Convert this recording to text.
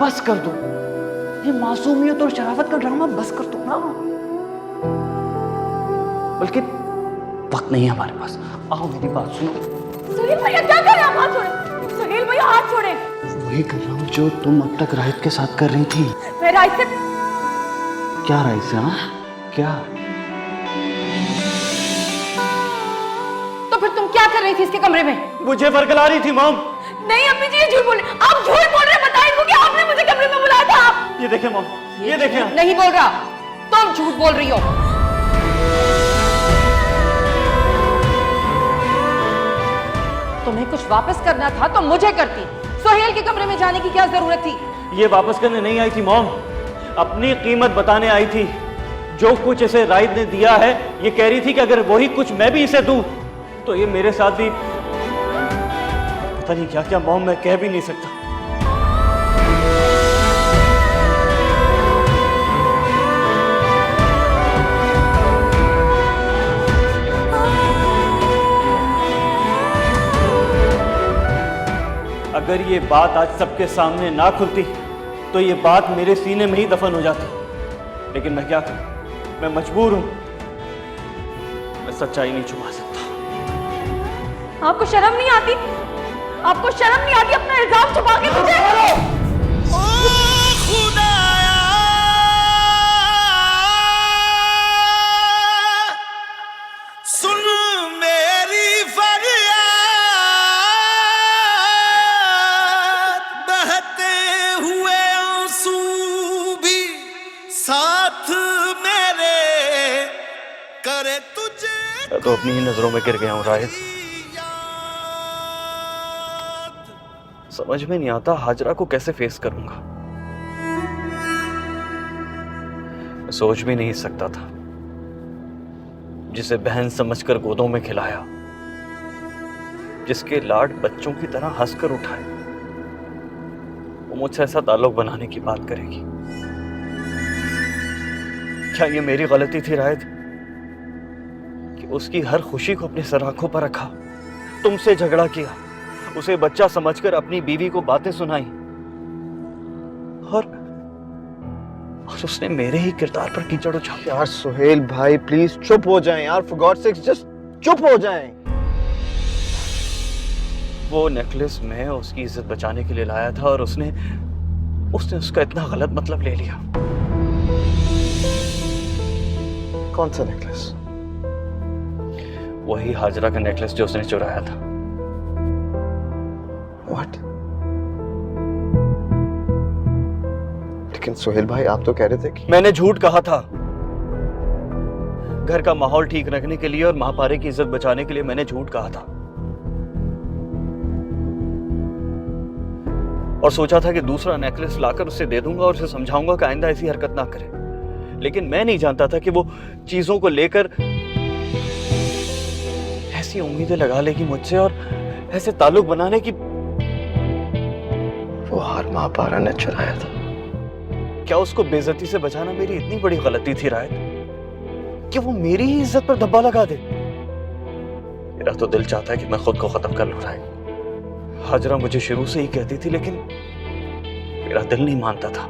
बस कर दो, ये मासूमियत और शराफत का ड्रामा बस कर दो ना। बल्कि वक्त नहीं है हमारे पास, आओ मेरी बात सुनो। सुहेल भैया क्या कर रहे हैं? हाथ छोड़े सुहेल भैया, हाथ छोड़े। वही कर रहा हूँ जो तुम अब तक राहित के साथ कर रही थी। मैं राहित से क्या राहित से? हाँ क्या? तो फिर तुम क्या कर रही थी इसके कमरे में? मुझे बरगला रही थी मॉम। नहीं अम्मी जी, ये झूठ बोल रहे, आप झूठ बोल रहे हैं। बताइए इनको कि आपने मुझे कमरे में बुलाया था। ये देखें मॉम, ये देखें। नहीं बोल रहा, तुम झूठ बोल रही हो। तुम्हें कुछ वापस करना था तो मुझे करती, सुहेल के कमरे में जाने की क्या जरूरत थी? ये वापस करने नहीं आई थी मॉम, अपनी कीमत बताने आई थी। जो कुछ इसे राहित ने दिया है, ये कह रही थी कि अगर वही कुछ मैं भी इसे दूं तो ये मेरे साथ भी पता नहीं क्या क्या मॉम, मैं कह भी नहीं सकता। अगर ये बात आज सबके सामने ना खुलती तो ये बात मेरे सीने में ही दफन हो जाती, लेकिन मैं क्या करूं, मैं मजबूर हूं, मैं सच्चाई नहीं छुपा सकता। आपको शर्म नहीं आती? आपको शर्म नहीं आती अपना इल्जाम छुपा के मुझे? ओ खुदाया, सुन मेरी फरियाद, बहते हुए आंसू भी साथ मेरे करे तुझे। मैं तो अपनी ही नजरों में गिर गया हूं राहित। समझ में नहीं आता हाजरा को कैसे फेस करूंगा। मैं सोच भी नहीं सकता था, जिसे बहन समझकर गोदों में खिलाया, जिसके लाड बच्चों की तरह हंसकर उठाए, वो मुझसे ऐसा ताल्लुक बनाने की बात करेगी। क्या ये मेरी गलती थी राहित कि उसकी हर खुशी को अपने सर आंखों पर रखा, तुमसे झगड़ा किया, उसे बच्चा समझकर अपनी बीवी को बातें सुनाई, और उसने मेरे ही किरदार पर कीचड़ उछाला। यार सुहेल भाई प्लीज चुप हो जाएं यार, फॉर गॉड सेक्स जस्ट चुप हो जाएं। वो नेकलेस मैं उसकी इज्जत बचाने के लिए लाया था और उसने उसका इतना गलत मतलब ले लिया। कौन सा नेकलेस? वही हाजरा का नेकलेस जो उसने चुराया था। What? लेकिन सुहेल भाई आप तो कह रहे थे कि मैंने झूठ कहा था। घर का माहौल ठीक रखने के लिए और महापारे की इज्जत बचाने के लिए मैंने झूठ कहा था, और सोचा था कि दूसरा नेकलेस लाकर उसे दे दूंगा और उसे समझाऊंगा कि आइंदा ऐसी हरकत ना करे। लेकिन मैं नहीं जानता था कि वो चीजों को लेकर ऐसी उम्मीदें लगा लेगी मुझसे और ऐसे ताल्लुक बनाने की। वो हार महापारा ने चुराया था। क्या उसको बेइज्जती से बचाना मेरी इतनी बड़ी गलती थी राहित कि वो मेरी ही इज्जत पर धब्बा लगा दे? मेरा तो दिल चाहता है कि मैं खुद को खत्म कर लूं राहित। हाजरा मुझे शुरू से ही कहती थी, लेकिन मेरा दिल नहीं मानता था।